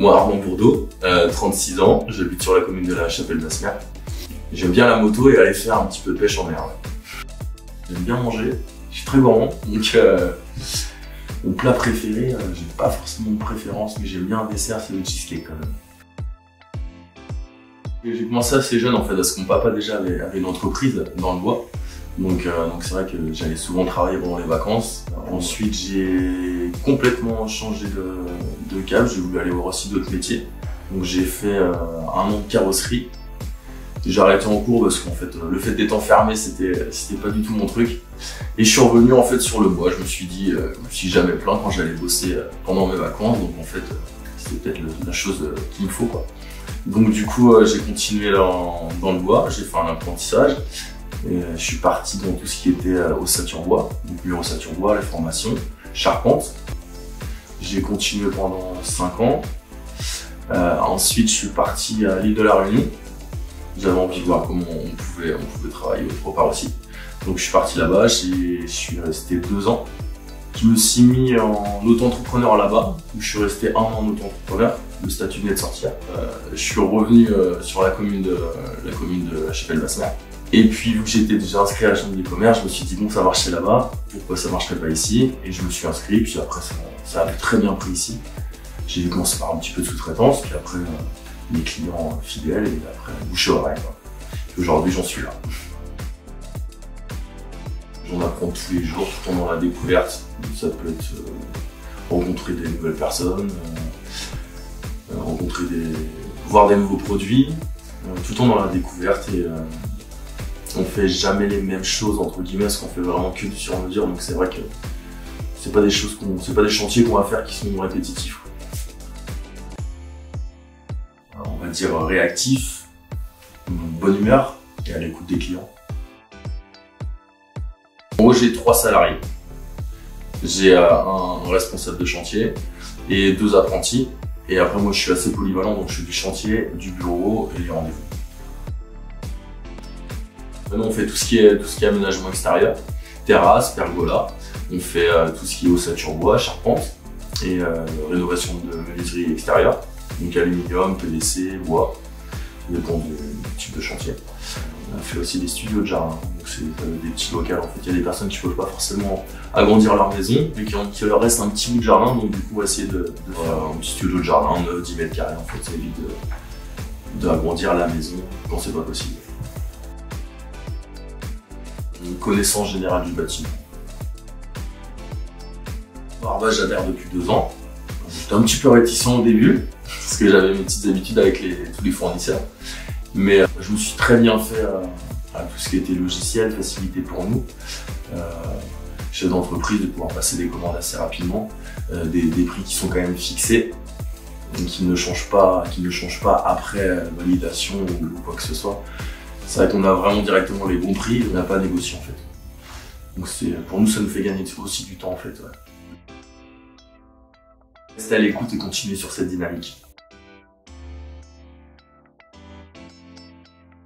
Moi, Armand Bourdeau, 36 ans, j'habite sur la commune de la Chapelle-Basmer. J'aime bien la moto et aller faire un petit peu de pêche en mer. J'aime bien manger, je suis très gourmand, donc mon plat préféré, j'ai pas forcément de préférence, mais j'aime bien un dessert, c'est le cheesecake quand même. J'ai commencé assez jeune en fait, parce que mon papa déjà avait une entreprise dans le bois. Donc c'est vrai que j'allais souvent travailler pendant les vacances. Ensuite j'ai complètement changé de cap, j'ai voulu aller voir aussi d'autres métiers. Donc j'ai fait 1 an de carrosserie. J'ai arrêté en cours parce qu'en fait le fait d'être enfermé c'était pas du tout mon truc. Et je suis revenu en fait sur le bois, je me suis dit, je me suis jamais plaint quand j'allais bosser pendant mes vacances. Donc en fait c'était peut-être la chose qu'il me faut quoi. Donc du coup j'ai continué dans le bois, j'ai fait un apprentissage. Et je suis parti dans tout ce qui était ossature bois, donc mur ossature bois, les formations, charpente. J'ai continué pendant 5 ans. Ensuite, je suis parti à l'île de la Réunion. J'avais envie de voir comment on pouvait travailler autre part aussi. Donc je suis parti là-bas, je suis resté 2 ans. Je me suis mis en auto-entrepreneur là-bas, où je suis resté 1 an en auto-entrepreneur. Le statut venait de sortir. Je suis revenu sur la commune de la Chapelle-Basmer. Et puis, vu que j'étais déjà inscrit à la chambre de commerce, je me suis dit bon, ça marchait là-bas, pourquoi ça marcherait pas ici? Et je me suis inscrit, puis après, ça avait très bien pris ici. J'ai commencé par un petit peu de sous-traitance, puis après, mes clients fidèles, et après, bouche à oreille. Aujourd'hui, j'en suis là. J'en apprends tous les jours, tout en dans la découverte. Ça peut être rencontrer des nouvelles personnes, voir des nouveaux produits, tout en dans la découverte. Et on fait jamais les mêmes choses entre guillemets, parce qu'on fait vraiment que du sur-mesure, donc c'est vrai que c'est pas des chantiers qu'on va faire qui sont répétitifs. Alors, on va dire réactif, bonne humeur et à l'écoute des clients. En gros, j'ai 3 salariés. J'ai un responsable de chantier et 2 apprentis. Et après moi je suis assez polyvalent, donc je fais du chantier, du bureau et les rendez-vous. Maintenant on fait tout ce qui est aménagement extérieur, terrasse, pergola. On fait tout ce qui est ossature bois, charpente et rénovation de menuiserie extérieure. Donc aluminium, PVC, bois, ça dépend du type de chantier. On fait aussi des studios de jardin, donc c'est des petits locaux. En fait, il y a des personnes qui ne peuvent pas forcément agrandir leur maison, mais qui leur reste un petit bout de jardin, donc du coup on va essayer de faire un petit studio de jardin, 9-10 mètres carrés en fait, ça évite d'agrandir la maison quand c'est pas possible. Une connaissance générale du bâtiment. Alors là, j'adhère depuis 2 ans. J'étais un petit peu réticent au début, parce que j'avais mes petites habitudes avec tous les fournisseurs. Mais je me suis très bien fait à tout ce qui était logiciel, facilité pour nous. Chef d'entreprise, de pouvoir passer des commandes assez rapidement, des prix qui sont quand même fixés, donc qui ne changent pas après validation ou quoi que ce soit. C'est vrai qu'on a vraiment directement les bons prix, on n'a pas à négocier en fait. Donc pour nous, ça nous fait gagner aussi du temps en fait. Ouais. Rester à l'écoute et continuer sur cette dynamique.